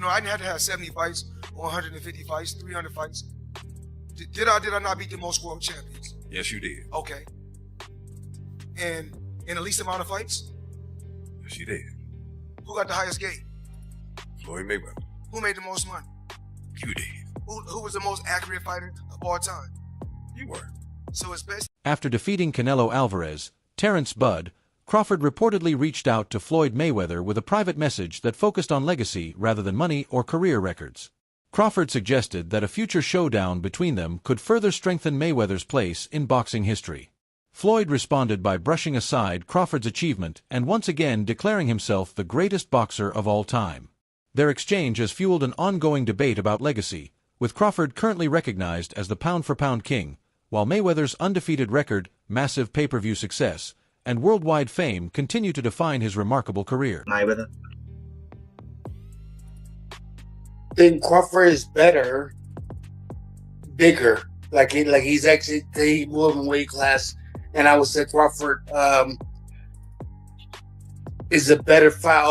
I didn't have to have 70 fights, 150 fights, 300 fights. Did I not beat the most world champions? Yes, you did. Okay. And in the least amount of fights? Yes, you did. Who got the highest gate? Floyd Mayweather. Who made the most money? You did. Who was the most accurate fighter of all time? You were. So it's best. After defeating Canelo Alvarez, Terence "Bud" Crawford reportedly reached out to Floyd Mayweather with a private message that focused on legacy rather than money or career records. Crawford suggested that a future showdown between them could further strengthen Mayweather's place in boxing history. Floyd responded by brushing aside Crawford's achievement and once again declaring himself the greatest boxer of all time. Their exchange has fueled an ongoing debate about legacy, with Crawford currently recognized as the pound-for-pound king, while Mayweather's undefeated record, massive pay-per-view success, and worldwide fame continue to define his remarkable career. Mayweather. I think Crawford is better, bigger. He's actually moving weight class, and I would say Crawford is a better fight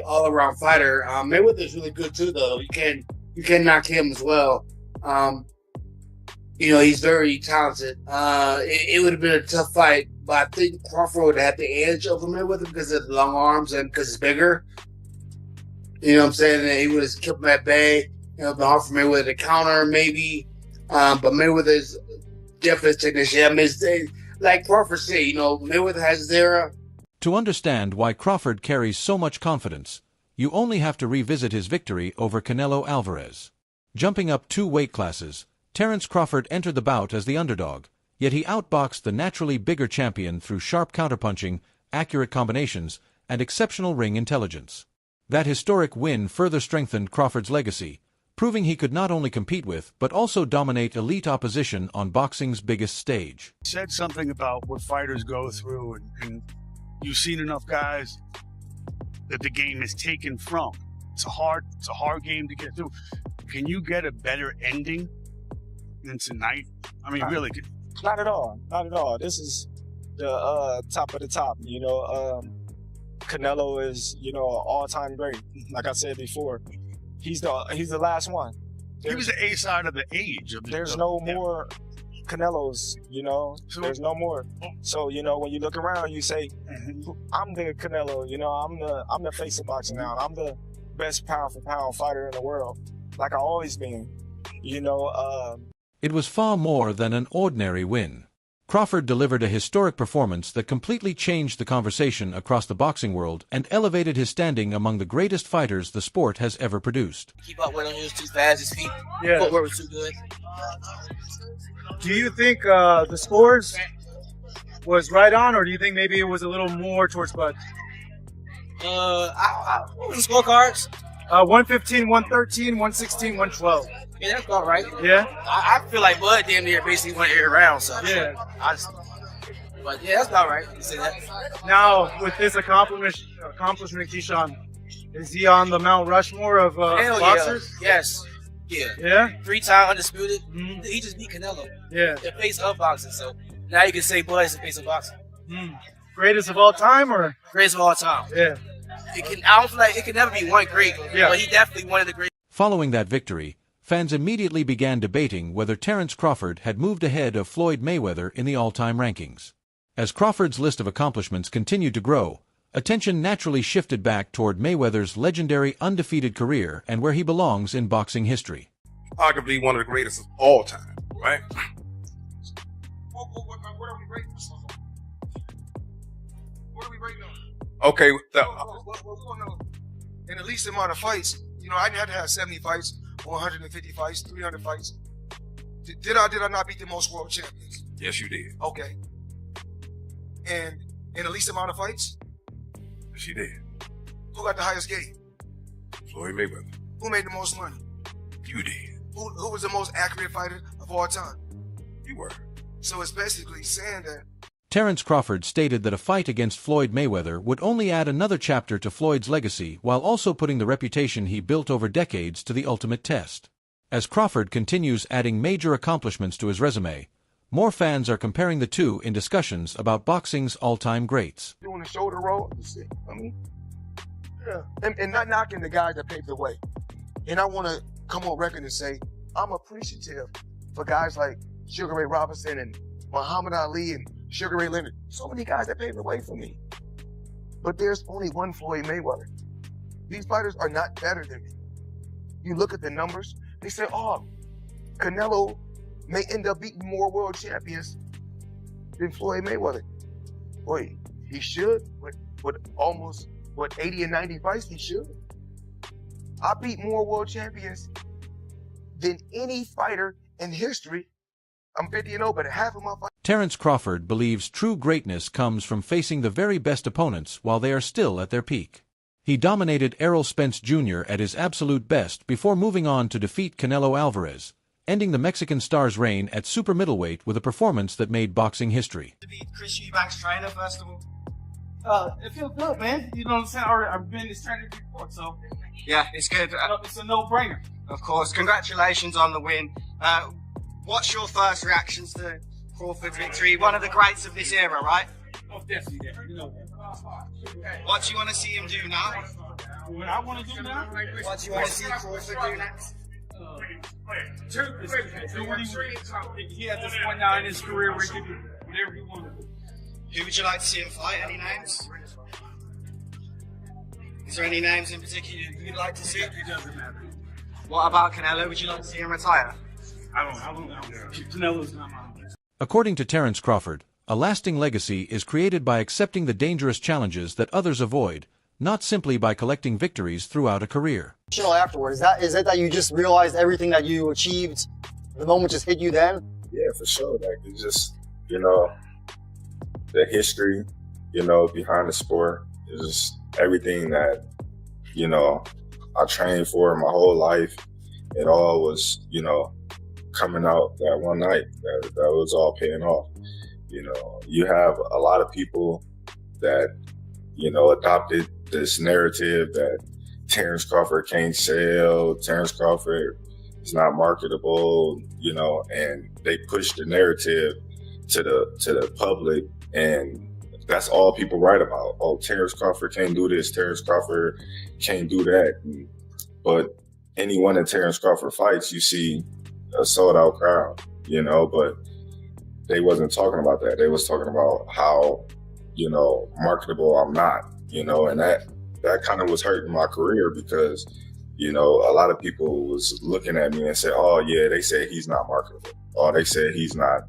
all around fighter. Mayweather's really good too, though. You can knock him as well. He's very talented. It would have been a tough fight, but I think Crawford would have the edge over Mayweather because of the long arms and because it's bigger. You know what I'm saying? And he would have kept him at bay. Been hard for Mayweather to counter, maybe. But Mayweather's definitely technician. I mean, like Crawford said, Mayweather has his era. To understand why Crawford carries so much confidence, you only have to revisit his victory over Canelo Alvarez. Jumping up 2 weight classes, Terence Crawford entered the bout as the underdog, yet he outboxed the naturally bigger champion through sharp counterpunching, accurate combinations, and exceptional ring intelligence. That historic win further strengthened Crawford's legacy, proving he could not only compete with but also dominate elite opposition on boxing's biggest stage. You said something about what fighters go through, and you've seen enough guys that the game is taken from. It's a hard game to get through. Can you get a better ending than tonight? I mean, really? Not at all. Not at all. This is the top of the top. Canelo is, an all-time great. Like I said before, he's the last one. He was the A side of the age. There's no more Canelos. There's no more. So when you look around, you say, "I'm the Canelo." I'm the face of boxing now. I'm the best pound-for-pound fighter in the world, like I always been. It was far more than an ordinary win. Crawford delivered a historic performance that completely changed the conversation across the boxing world and elevated his standing among the greatest fighters the sport has ever produced. Keep up with him, he was too fast, his feet, footwork was too good. Do you think the scores was right on, or do you think maybe it was a little more towards Bud? What was the scorecards? 115, 113, 116, 112. Yeah, that's about right. Yeah? I feel like Bud damn near basically went every round, so. Yeah. But yeah, that's about right. You say that. Now, with this accomplishment, Keyshawn, is he on the Mount Rushmore of boxers? Yeah. Yes. Yeah. Yeah? 3-time undisputed. Mm-hmm. He just beat Canelo. Yeah. The face of boxing, so now you can say Bud is the face of boxing. Greatest of all time, or? Greatest of all time. Yeah. I don't feel like it can never be one great, but he definitely one of the great. Following that victory, fans immediately began debating whether Terence Crawford had moved ahead of Floyd Mayweather in the all-time rankings. As Crawford's list of accomplishments continued to grow, attention naturally shifted back toward Mayweather's legendary undefeated career and where he belongs in boxing history. Arguably one of the greatest of all time, right? What are we rating? What are we rating on? Okay. In the least amount of fights, I didn't have to have 70 fights, 150 fights, 300 fights. Did I not beat the most world champions? Yes, you did. Okay. And in the least amount of fights? Yes, you did. Who got the highest gate? Floyd Mayweather. Who made the most money? You did. Who was the most accurate fighter of all time? You were. So it's basically saying that Terence Crawford stated that a fight against Floyd Mayweather would only add another chapter to Floyd's legacy while also putting the reputation he built over decades to the ultimate test. As Crawford continues adding major accomplishments to his resume, more fans are comparing the two in discussions about boxing's all-time greats. Doing the shoulder roll, and not knocking the guys that paved the way. And I want to come on record and say, I'm appreciative for guys like Sugar Ray Robinson and Muhammad Ali and Sugar Ray Leonard. So many guys that paved the way for me. But there's only one Floyd Mayweather. These fighters are not better than me. You look at the numbers, they say, oh, Canelo may end up beating more world champions than Floyd Mayweather. Boy, he should. With almost, 80 and 90 fights, he should. I beat more world champions than any fighter in history. I'm 50-0, but half of my fights. Terence Crawford believes true greatness comes from facing the very best opponents while they are still at their peak. He dominated Errol Spence Jr. at his absolute best before moving on to defeat Canelo Alvarez, ending the Mexican star's reign at super middleweight with a performance that made boxing history. To be Chris Eubank's trainer, first of all. It feels good, man. You know what I'm saying? I've been this trainer before, so Yeah, it's good. it's a no-brainer. Of course, congratulations on the win. What's your first reactions to Crawford's victory? One of the greats of this era, right? Oh, definitely, you know. What do you want to see him do now? What I want to do now? What do you want to see Crawford do next? Do what he had this point now in his career where he can do whatever he wanted to do. Who would you like to see him fight? Any names? Is there any names in particular you'd like to see? It doesn't matter. What about Canelo? Would you like to see him retire? I don't know. Canelo's not mine. According to Terence Crawford, a lasting legacy is created by accepting the dangerous challenges that others avoid, not simply by collecting victories throughout a career. Afterwards, is it that you just realized everything that you achieved, the moment just hit you then? Yeah, for sure. Like, it's just, you know, the history, you know, behind the sport is just everything that, you know, I trained for my whole life. It all was, you know, coming out that one night. That was all paying off. You know, you have a lot of people that, you know, adopted this narrative that Terence Crawford can't sell, Terence Crawford is not marketable, you know, and they push the narrative to the public, and that's all people write about. Oh, Terence Crawford can't do this, Terence Crawford can't do that. But any one of Terence Crawford fights, you see a sold out crowd, you know, but they wasn't talking about that. They was talking about how, you know, marketable I'm not, you know, and that kind of was hurting my career because, you know, a lot of people was looking at me and said, oh yeah, they said he's not marketable. Or they said he's not,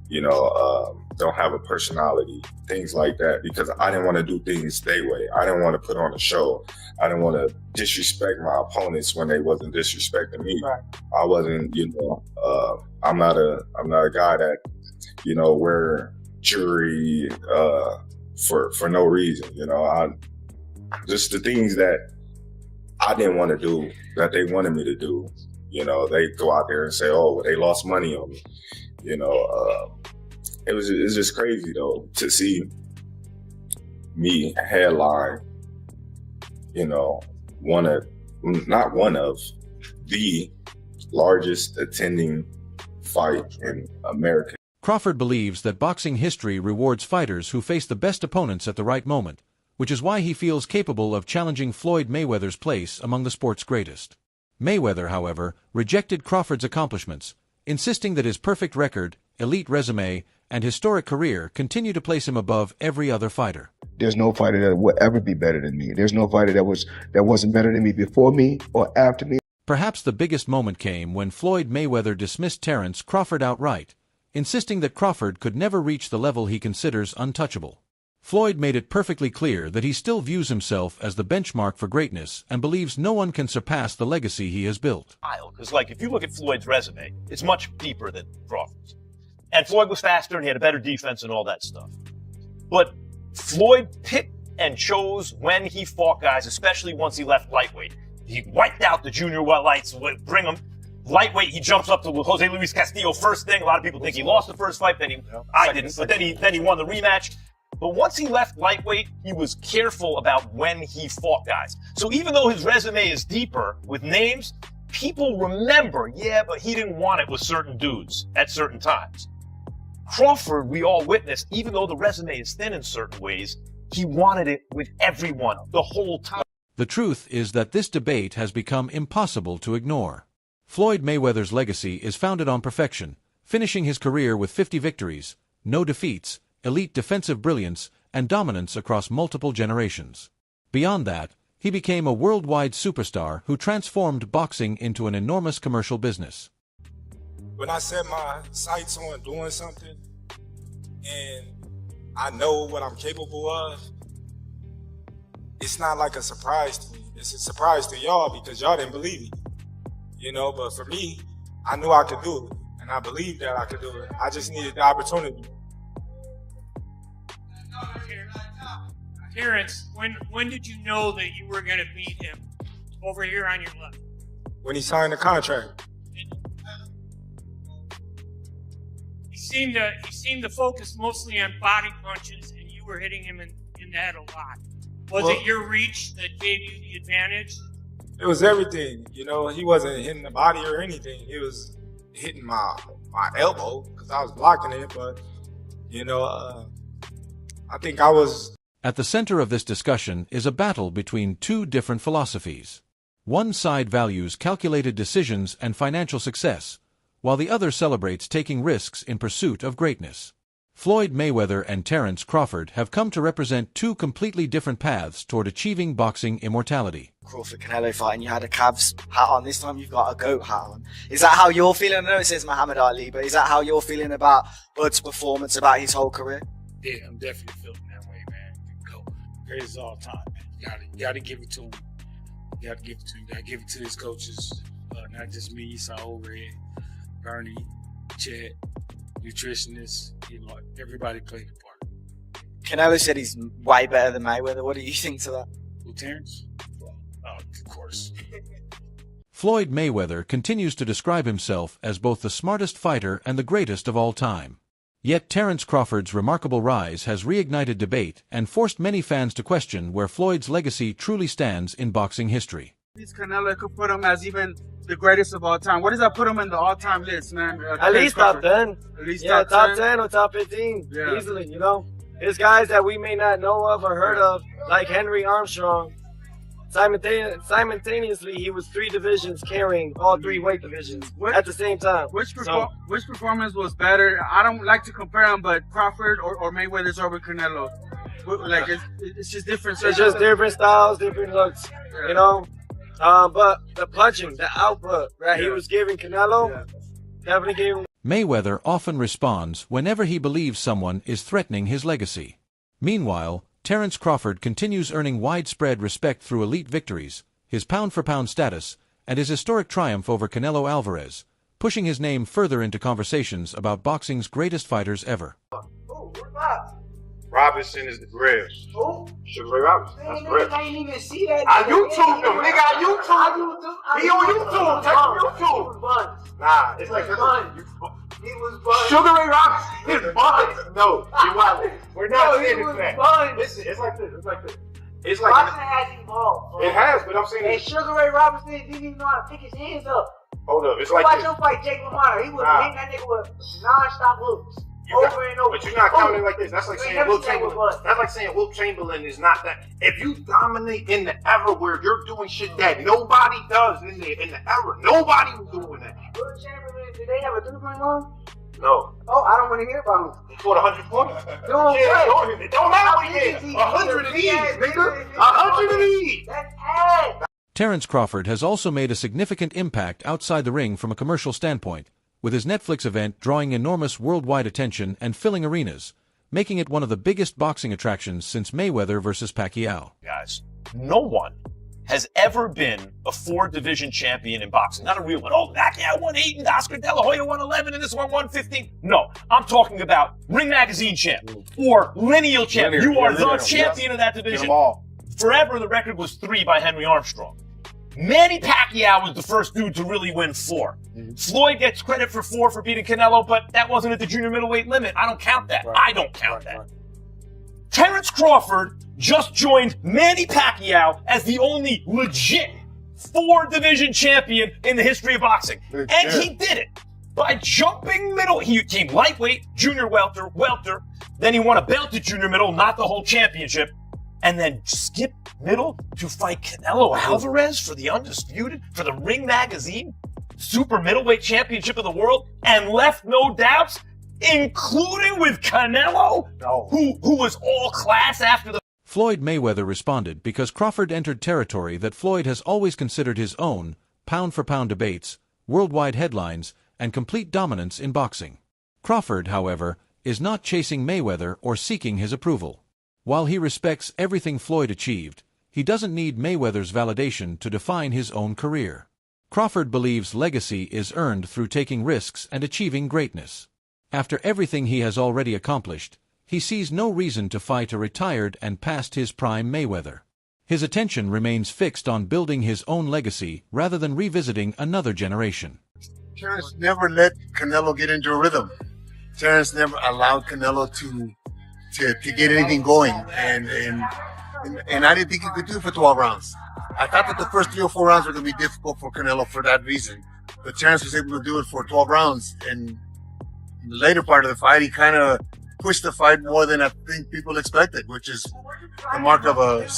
you know, don't have a personality, things like that, because I didn't want to do things their way. I didn't want to put on a show. I didn't want to disrespect my opponents when they wasn't disrespecting me. Right. I wasn't, you know, I'm not a guy that, you know, wear jewelry for no reason. You know, just the things that I didn't want to do that they wanted me to do. You know, they go out there and say, oh, well, they lost money on me. You know, it's just crazy though to see me headline, you know, not one of the largest attending fight in America. Crawford believes that boxing history rewards fighters who face the best opponents at the right moment, which is why he feels capable of challenging Floyd Mayweather's place among the sport's greatest. Mayweather, however, rejected Crawford's accomplishments, insisting that his perfect record, elite resume, and historic career continue to place him above every other fighter. There's no fighter that will ever be better than me. There's no fighter that wasn't better than me before me or after me. Perhaps the biggest moment came when Floyd Mayweather dismissed Terence Crawford outright, insisting that Crawford could never reach the level he considers untouchable. Floyd made it perfectly clear that he still views himself as the benchmark for greatness and believes no one can surpass the legacy he has built. Because, like, if you look at Floyd's resume, it's much deeper than Crawford's. And Floyd was faster and he had a better defense and all that stuff. But Floyd picked and chose when he fought guys, especially once he left lightweight. He wiped out the junior welterweights, bring him lightweight. He jumps up to Jose Luis Castillo first thing. A lot of people think he lost the first fight, I didn't, but then he won the rematch. But once he left lightweight, he was careful about when he fought guys. So even though his resume is deeper with names, people remember, yeah, but he didn't want it with certain dudes at certain times. Crawford, we all witnessed, even though the resume is thin in certain ways, he wanted it with everyone the whole time. The truth is that this debate has become impossible to ignore. Floyd Mayweather's legacy is founded on perfection, finishing his career with 50 victories, no defeats, elite defensive brilliance, and dominance across multiple generations. Beyond that, he became a worldwide superstar who transformed boxing into an enormous commercial business. When I set my sights on doing something and I know what I'm capable of, it's not like a surprise to me. It's a surprise to y'all because y'all didn't believe me. You know, but for me, I knew I could do it. And I believed that I could do it. I just needed the opportunity. Terence, when did you know that you were going to beat him over here on your left? When he signed the contract. He seemed to focus mostly on body punches, and you were hitting him in the head a lot. Was it your reach that gave you the advantage? It was everything. You know, he wasn't hitting the body or anything. He was hitting my elbow because I was blocking it. But, you know, I think I was... At the center of this discussion is a battle between two different philosophies. One side values calculated decisions and financial success, while the other celebrates taking risks in pursuit of greatness. Floyd Mayweather and Terence Crawford have come to represent two completely different paths toward achieving boxing immortality. Crawford Canelo fight and you had a Cavs hat on. This time you've got a GOAT hat on. Is that how you're feeling? I know it says Muhammad Ali, but is that how you're feeling about Bud's performance, about his whole career? Yeah, I'm definitely feeling that way, man. GOAT. Greatest all time. You gotta give it to him. You gotta give it to him. You gotta give it to his coaches. Not just me, Saul Red, Bernie, Chet, nutritionists, you know, everybody played a part. Canelo said he's way better than Mayweather. What do you think to that? Who, Terence? Of course. Floyd Mayweather continues to describe himself as both the smartest fighter and the greatest of all time. Yet Terence Crawford's remarkable rise has reignited debate and forced many fans to question where Floyd's legacy truly stands in boxing history. Canelo could put him as even the greatest of all time. What does that put him in the all-time list, man? At least top 10. At least yeah, top 10 or top 15, yeah. Easily, you know? There's guys that we may not know of or heard of, like Henry Armstrong. Simultaneously, he was 3 divisions carrying all 3 weight divisions at the same time. Which performance was better? I don't like to compare them, but Crawford or Mayweather's over Canelo. Like, it's just different. It's just different styles, different looks, you know? But the punching, the output that he was giving Canelo, definitely gave him. Mayweather often responds whenever he believes someone is threatening his legacy. Meanwhile, Terence Crawford continues earning widespread respect through elite victories, his pound-for-pound status, and his historic triumph over Canelo Alvarez, pushing his name further into conversations about boxing's greatest fighters ever. Robinson is the greatest. Who? Sugar Ray Robinson. That's great. I didn't even see that. I YouTube him, nigga. I YouTube. He on YouTube. Check YouTube. Nah, it's like this. He was buzzed. Sugar Ray Robinson is buzzed. No, you're wild. We're not saying that. Listen, it's like this. It's like this. It's like Boxing has evolved. Bro. It has, but I'm saying. And Sugar Ray Robinson didn't even know how to pick his hands up. Hold up, it's like watch this. him fight Jake LaMotta. He was hitting that nigga with non-stop hooks. Over and over. But you're not counting like this. That's like saying Wilt Chamberlain. That's like saying Wilt Chamberlain is not that. If you dominate in the era where you're doing shit that nobody does in the era, nobody was doing that. Wilt Chamberlain, did they have a 3-point run? No. Oh, I don't want to hear about him. He scored 100 points. No, it don't matter what he did. 100 of these, nigga. 100 of these. That's ass. Terence Crawford has also made a significant impact outside the ring from a commercial standpoint, with his Netflix event drawing enormous worldwide attention and filling arenas, making it one of the biggest boxing attractions since Mayweather versus Pacquiao. Guys, no one has ever been a 4-division champion in boxing. Not a real one. Oh, Pacquiao won 8 and Oscar De La Hoya won 11 and this one won 15. No, I'm talking about Ring Magazine champ or lineal champ. You are the champion of that division. Forever, the record was 3 by Henry Armstrong. Manny Pacquiao was the first dude to really win 4. Floyd gets credit for 4 for beating Canelo, but that wasn't at the junior middleweight limit. I don't count that. I don't count that. Terence Crawford just joined Manny Pacquiao as the only legit 4-division champion in the history of boxing. And he did it by jumping middle. He came lightweight, junior welter, then he won a belt at junior middle, not the whole championship. and then skip middle to fight Canelo Alvarez for the undisputed, for the Ring Magazine Super Middleweight Championship of the World, and left no doubts, including with Canelo, who was all class after the... Floyd Mayweather responded because Crawford entered territory that Floyd has always considered his own, pound-for-pound debates, worldwide headlines, and complete dominance in boxing. Crawford, however, is not chasing Mayweather or seeking his approval. While he respects everything Floyd achieved, he doesn't need Mayweather's validation to define his own career. Crawford believes legacy is earned through taking risks and achieving greatness. After everything he has already accomplished, he sees no reason to fight a retired and past his prime Mayweather. His attention remains fixed on building his own legacy rather than revisiting another generation. Terence never let Canelo get into a rhythm. Terence never allowed Canelo to get anything going, and I didn't think he could do it for 12 rounds. I thought that the first 3 or 4 rounds were going to be difficult for Canelo for that reason, but Terence was able to do it for 12 rounds, and in the later part of the fight, he kind of pushed the fight more than I think people expected, which is the mark of a...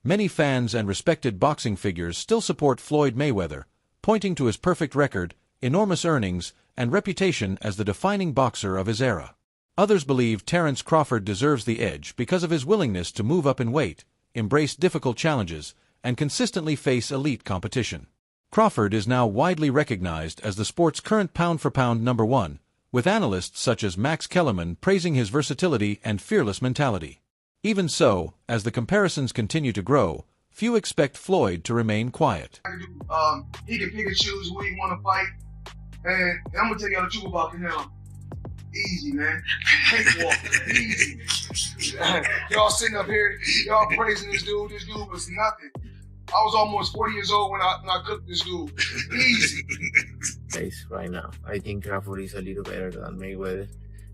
Many fans and respected boxing figures still support Floyd Mayweather, pointing to his perfect record, enormous earnings, and reputation as the defining boxer of his era. Others believe Terence Crawford deserves the edge because of his willingness to move up in weight, embrace difficult challenges, and consistently face elite competition. Crawford is now widely recognized as the sport's current pound-for-pound #1, with analysts such as Max Kellerman praising his versatility and fearless mentality. Even so, as the comparisons continue to grow, few expect Floyd to remain quiet. He can pick and choose who he want to fight. And I'm going to tell y'all the truth about Canelo. Easy, man. Cakewalk. Easy. Y'all sitting up here, y'all praising this dude. This dude was nothing. I was almost 40 years old when I cooked this dude. Easy. Right now, I think Crawford is a little better than Mayweather,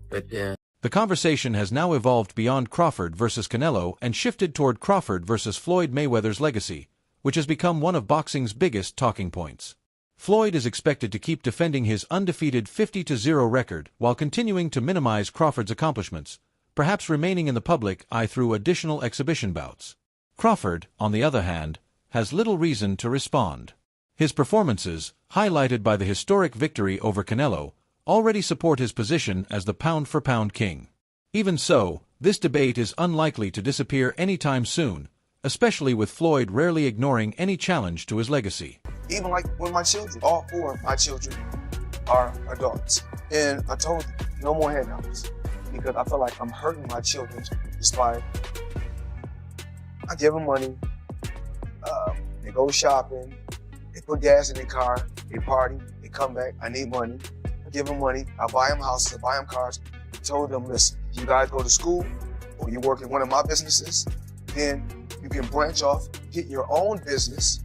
but the conversation has now evolved beyond Crawford versus Canelo and shifted toward Crawford versus Floyd Mayweather's legacy, which has become one of boxing's biggest talking points. Floyd is expected to keep defending his undefeated 50-0 record while continuing to minimize Crawford's accomplishments, perhaps remaining in the public eye through additional exhibition bouts. Crawford, on the other hand, has little reason to respond. His performances, highlighted by the historic victory over Canelo, already support his position as the pound-for-pound king. Even so, this debate is unlikely to disappear anytime soon, especially with Floyd rarely ignoring any challenge to his legacy. Even like with my children, all 4 of my children are adults. And I told them, no more handouts, because I feel like I'm hurting my children despite I give them money, they go shopping, they put gas in their car, they party, they come back, I need money. I give them money, I buy them houses, I buy them cars. I told them, listen, you guys go to school or you work in one of my businesses, then you can branch off, get your own business,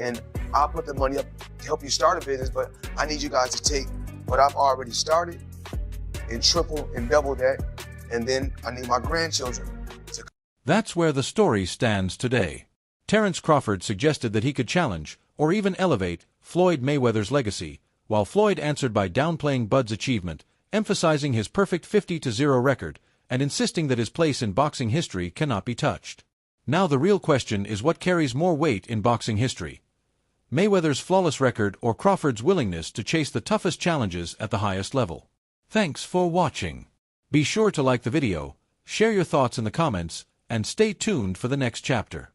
and I'll put the money up to help you start a business, but I need you guys to take what I've already started and triple and double that, and then I need my grandchildren to... That's where the story stands today. Terence Crawford suggested that he could challenge, or even elevate, Floyd Mayweather's legacy, while Floyd answered by downplaying Bud's achievement, emphasizing his perfect 50-0 record, and insisting that his place in boxing history cannot be touched. Now the real question is what carries more weight in boxing history: Mayweather's flawless record or Crawford's willingness to chase the toughest challenges at the highest level? Thanks for watching. Be sure to like the video, share your thoughts in the comments, and stay tuned for the next chapter.